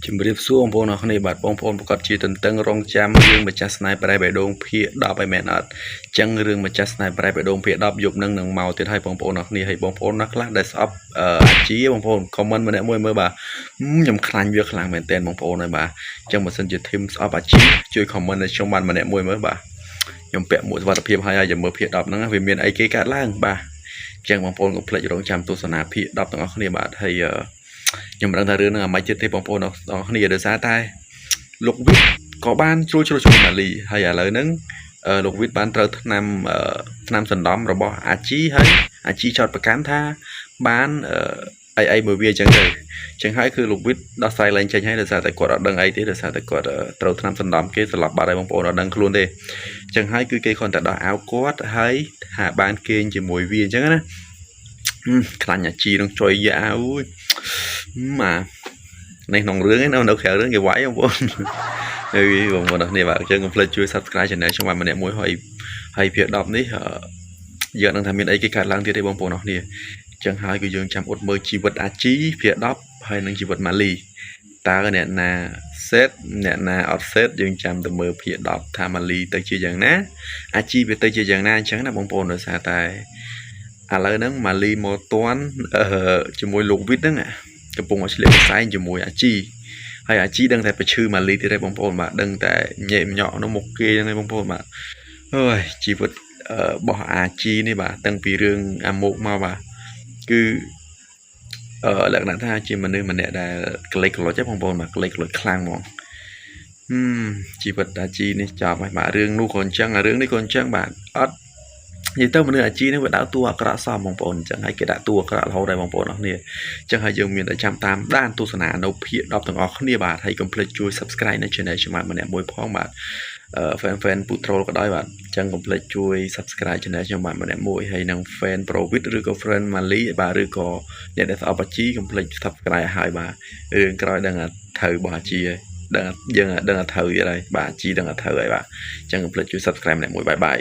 ជំរាបសួរបងប្អូនអរគ្នាបាទបងប្អូនប្រកាសជាទន្ទឹងរង់ចាំរឿងម្ចាស់ស្នេហ៍ប្រែបេះដូងភាគ10ឲ្យមែនអត់អញ្ចឹងរឿងម្ចាស់ស្នេហ៍ប្រែបេះដូងភាគ10យប់នឹងមកទៀតហើយបងប្អូនអរគ្នាហើយបងប្អូនណាខ្លះដែលស្អប់អាជីបងប្អូនខមមិនម្នាក់មួយមើលបាទខ្ញុំខ្លាញ់វាខ្លាំងមែនតើបងប្អូនហើយបាទអញ្ចឹងបើសិនជាធីមស្អប់អាជីជួយខមមិនឲ្យខ្ញុំបានម្នាក់មួយមើលបាទខ្ញុំពាក់មួកសុវត្ថិភាពហើយចាំមើលភាគ10ហ្នឹងវាមានអីគេកាត់ឡើងបាទអញ្ចឹងបងប្អូនកុំភ្លេចរងចាំទស្សនាភាគ10ទាំងអស់គ្នាបាទហើយខ្ញុំមិនដឹងថារឿងហ្នឹងអាម៉េចទៀតទេបងប្អូនអរគ្នាដោយសារតែលោកវិทย์ក៏បានជ្រួលជាមួយម៉ាលីហើយឥឡូវហ្នឹងលោកវិทย์បានត្រូវឆ្នាំសណ្ដំរបស់អាជីហើយអាជីចោតប្រកាន់ថាបានអីមួយវាអញ្ចឹងទៅអញ្ចឹងហើយគឺលោកវិทย์ដោះស្រាយឡើងចេញហើយដោយសារតែគាត់អត់ដឹងអីទេដោយសារតែគាត់ត្រូវឆ្នាំសណ្ដំគេស្លាប់បាត់ហើយបងប្អូនអត់ដឹងខ្លួនទេអញ្ចឹងហើយគឺគេគ្រាន់តែដោះអាវគាត់ហើយថាបានគេងជាមួយវាអញ្ចឹងណាខ្លាញ់អាជីនឹងចុយយ៉ាអើយម៉ានេះក្នុងរឿងហ្នឹងនៅក្រៅរឿងគេវាយបងប្អូនហើយបងប្អូននេះបាទអញ្ចឹងកុំភ្លេចជួយ Subscribe Channel ខ្ញុំបានម្នាក់មួយហើយភាគ10នេះយើងនឹងថាមានអីគេកើតឡើងទៀតទេបងប្អូនអរគ្នាអញ្ចឹងហើយគឺយើងចាំអ៊ុតមើលជីវិតអាជីភាគ10ហើយនឹងជីវិតម៉ាលីតើអ្នកណាសេតអ្នកណាអត់សេតយើងចាំទៅមើលភាគ10ថាម៉ាលីទៅជាយ៉ាងណាអាជីវាទៅជាយ៉ាងណាអញ្ចឹងណាបងប្អូនដោយសារតែឥឡូវហ្នឹងម៉ាលីមកតាន់ជាមួយលោកវិทย์ហ្នឹងកំពុងឲ្យឆ្លៀតផ្សែងជាមួយអាជីហើយអាជីដឹងតែប្រឈឺម៉ាលីទៀតទេបងប្អូនបាទដឹងតែញែកញក់នៅមុខគេហ្នឹងឯងបងប្អូនបាទអើយជីវិតរបស់អាជីនេះបាទតាំងពីរឿងអាមុកមកបាទគឺលក្ខណៈថាជាមនុស្សម្នាក់ដែលក្លេកក្លុចទេបងប្អូនបាទក្លេកក្លុចខ្លាំងហ្មងជីវិតអាជីនេះចប់ហើយបាទរឿងនោះក៏អញ្ចឹងរឿងនេះក៏អញ្ចឹងបាទអត់និយាយទៅមនុស្សអាជីនេះវាដាក់តួអាក្រក់សមបងប្អូនអញ្ចឹងហើយគេដាក់តួអាក្រក់រហូតដែរបងប្អូនអរគ្នាអញ្ចឹងហើយយើងមានតែចាំតាមដានទស្សនានៅភាគ10ទាំងអស់គ្នាបាទហើយកុំភ្លេចជួយ Subscribe នៅ Channel ខ្ញុំម្នាក់មួយផងបាទfan Putrol ក៏ដោយបាទអញ្ចឹងកុំភ្លេចជួយ Subscribe Channel ខ្ញុំម្នាក់មួយហើយនឹង fan Provit ឬក៏ friend Mali បាទឬក៏អ្នកដែលស្អប់អាជីកុំភ្លេច Subscribe ឲ្យបាទរឿងក្រោយដឹងថាត្រូវរបស់អាជីហើយដឹងយើងដឹងថាត្រូវទៀតហើយបាទអាជីដឹងថាត្រូវហើយបាទអញ្ចឹងកុំភ្លេចជួយ Subscribe ម្នាក់មួយបាយបាយ